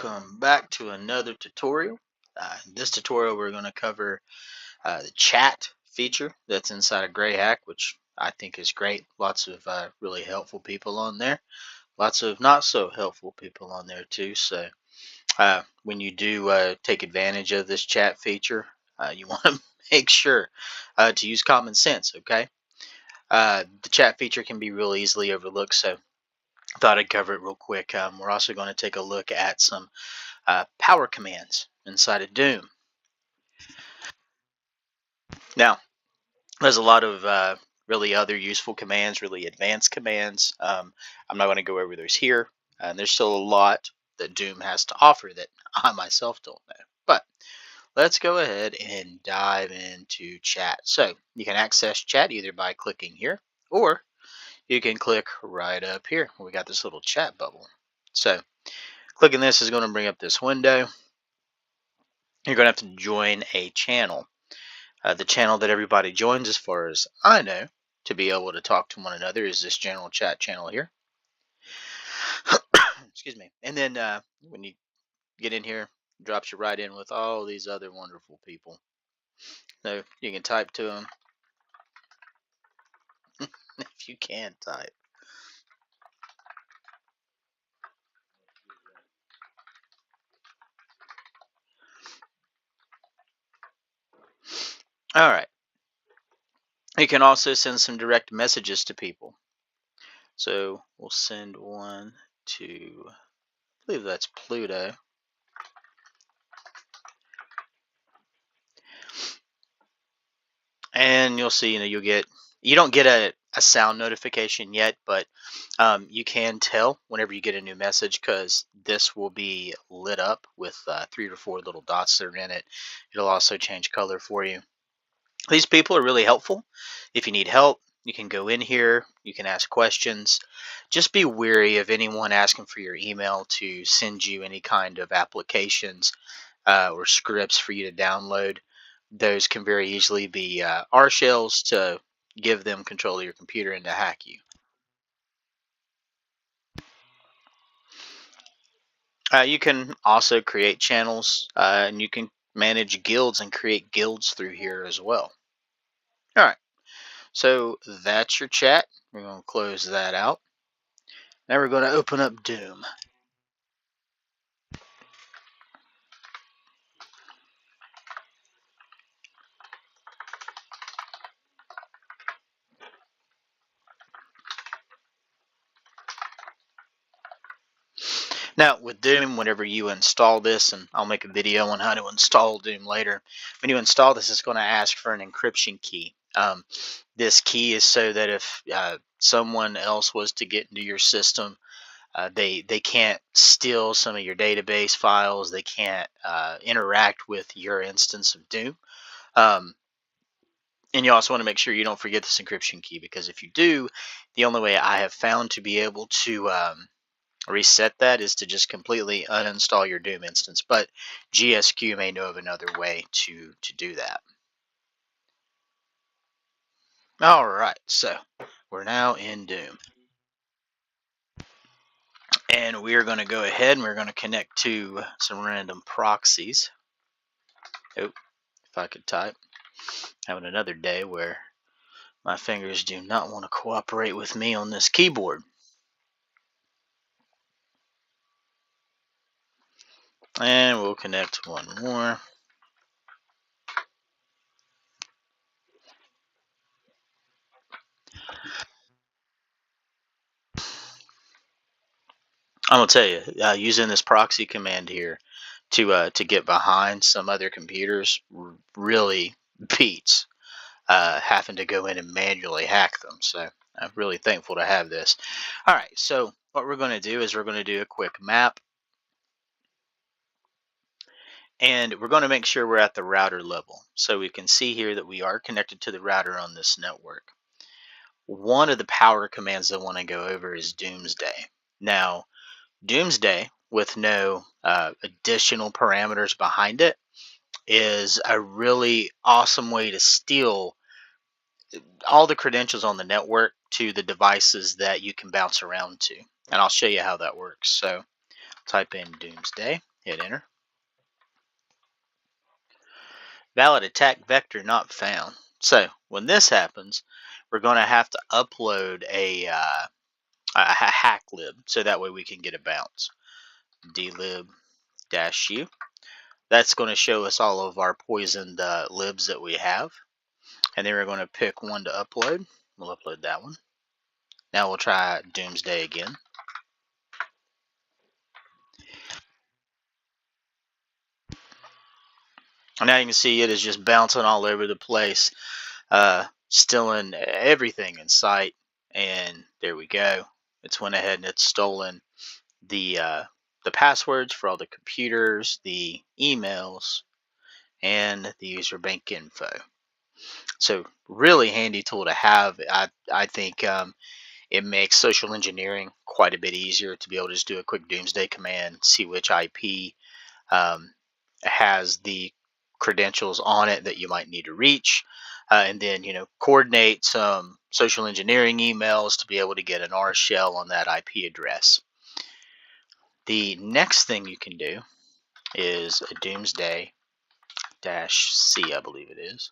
Welcome back to another tutorial. In this tutorial we're going to cover the chat feature that's inside of GrayHack, which I think is great. Lots of really helpful people on there. Lots of not so helpful people on there too. So when you do take advantage of this chat feature, you want to make sure to use common sense, okay? The chat feature can be real easily overlooked, so I thought I'd cover it real quick. We're also going to take a look at some power commands inside of Doom. Now, there's a lot of really other useful commands, really advanced commands. I'm not going to go over those here. There's still a lot that Doom has to offer that I myself don't know. But let's go ahead and dive into chat. So you can access chat either by clicking here, or you can click right up here. We got this little chat bubble. So clicking this is going to bring up this window. You're going to have to join a channel. The channel that everybody joins, as far as I know, to be able to talk to one another is this general chat channel here. Excuse me. And then when you get in here, it drops you right in with all these other wonderful people. So you can type to them if you can type. All right. You can also send some direct messages to people. So we'll send one to, I believe that's Pluto. And you'll see, you don't get a sound notification yet, but you can tell whenever you get a new message, because this will be lit up with 3 or 4 little dots that are in it. It'll also change color for you. These people are really helpful. If you need help, you can go in here, you can ask questions. Just be wary of anyone asking for your email to send you any kind of applications or scripts for you to download. Those can very easily be R shells to give them control of your computer and to hack you. You can also create channels, and you can manage guilds and create guilds through here as well. All right, so that's your chat. We're going to close that out. Now we're going to open up Doom. Now with Doom, whenever you install this, and I'll make a video on how to install Doom later, when you install this, it's going to ask for an encryption key. This key is so that if someone else was to get into your system, they can't steal some of your database files. They can't interact with your instance of Doom. And you also want to make sure you don't forget this encryption key, because if you do, the only way I have found to be able to reset that is to just completely uninstall your Doom instance. But GSQ may know of another way to do that. All right, so we're now in Doom. And we're going to go ahead and we're going to connect to some random proxies. Oh, if I could type. Having another day where my fingers do not want to cooperate with me on this keyboard. And we'll connect one more. I'm gonna tell you, using this proxy command here to get behind some other computers really beats having to go in and manually hack them. So I'm really thankful to have this. All right, so what we're going to do is we're going to do a quick map, and we're going to make sure we're at the router level. So we can see here that we are connected to the router on this network. One of the power commands I want to go over is Doomsday. Now, Doomsday, with no additional parameters behind it, is a really awesome way to steal all the credentials on the network to the devices that you can bounce around to. And I'll show you how that works. So type in Doomsday. Hit enter. Valid attack vector not found. So when this happens, we're going to have to upload a hack lib, so that way we can get a bounce. dlib-u. That's going to show us all of our poisoned libs that we have. And then we're going to pick one to upload. We'll upload that one. Now we'll try Doomsday again. And now you can see it is just bouncing all over the place, stealing everything in sight. And there we go. It's went ahead and it's stolen the passwords for all the computers, the emails, and the user bank info. So really handy tool to have. I think it makes social engineering quite a bit easier to be able to just do a quick Doomsday command, see which IP has the credentials on it that you might need to reach, and then coordinate some social engineering emails to be able to get an R shell on that IP address. The next thing you can do is a Doomsday-C, I believe it is.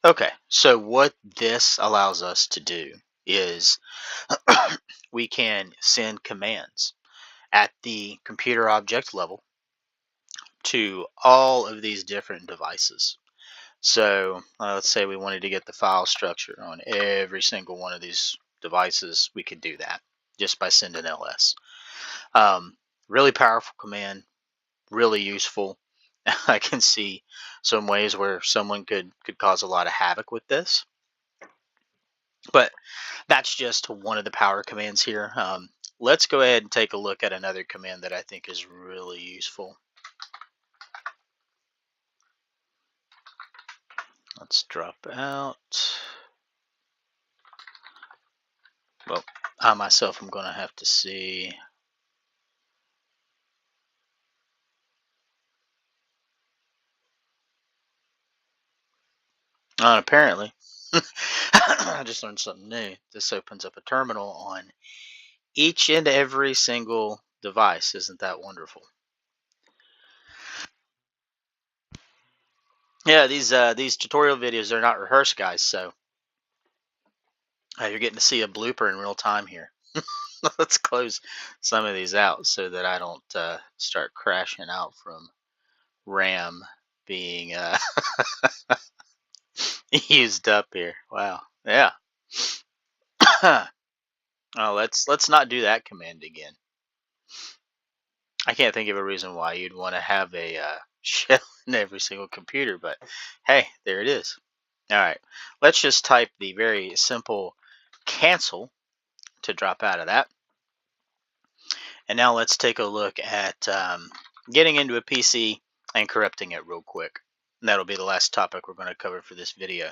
Okay, so what this allows us to do is we can send commands at the computer object level to all of these different devices. So let's say we wanted to get the file structure on every single one of these devices. We could do that just by sending ls. Really powerful command, really useful. I can see some ways where someone could cause a lot of havoc with this. But that's just one of the power commands here. Let's go ahead and take a look at another command that I think is really useful. Let's drop out. Well, I myself am going to have to see. Apparently, I just learned something new. This opens up a terminal on each and every single device. Isn't that wonderful? Yeah, these tutorial videos are not rehearsed, guys. So you're getting to see a blooper in real time here. Let's close some of these out so that I don't start crashing out from RAM being used up here. Wow. Yeah. Oh, let's not do that command again. I can't think of a reason why you'd want to have a shell in every single computer, but hey, there it is. All right, let's just type the very simple cancel to drop out of that. And now let's take a look at getting into a PC and corrupting it real quick. And that'll be the last topic we're going to cover for this video.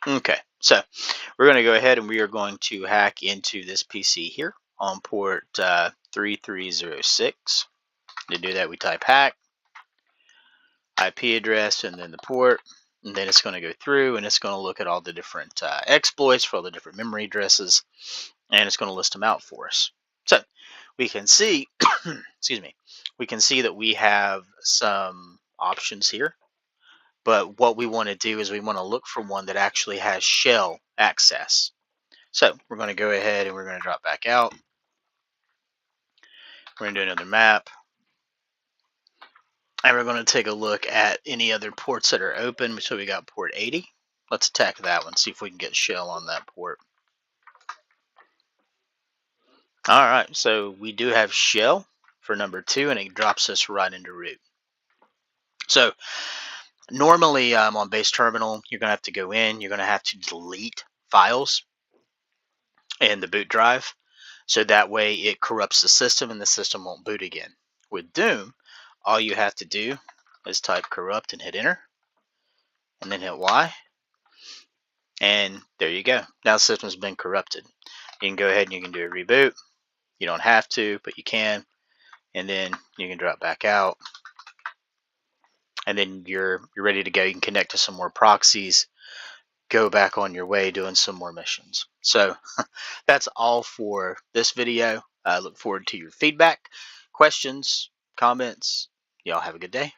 Okay, so we're going to go ahead and we are going to hack into this PC here on port 3306. To do that, we type hack, IP address, and then the port. And then it's going to go through and it's going to look at all the different exploits for all the different memory addresses. And it's going to list them out for us. So we can see, excuse me, we can see that we have some options here. But what we want to do is we want to look for one that actually has shell access. So we're going to go ahead and we're going to drop back out. We're going to do another map. And we're going to take a look at any other ports that are open. So we got port 80. Let's attack that one, see if we can get shell on that port. All right, so we do have shell for number 2, and it drops us right into root. So normally on base terminal, you're going to have to go in, you're going to have to delete files in the boot drive. So that way it corrupts the system and the system won't boot again. With Doom, all you have to do is type corrupt and hit enter, and then hit Y. And there you go. Now the system's been corrupted. You can go ahead and you can do a reboot. You don't have to, but you can. And then you can drop back out. and then you're ready to go. You can connect to some more proxies, go back on your way doing some more missions. So that's all for this video. I look forward to your feedback, questions, comments. Y'all have a good day.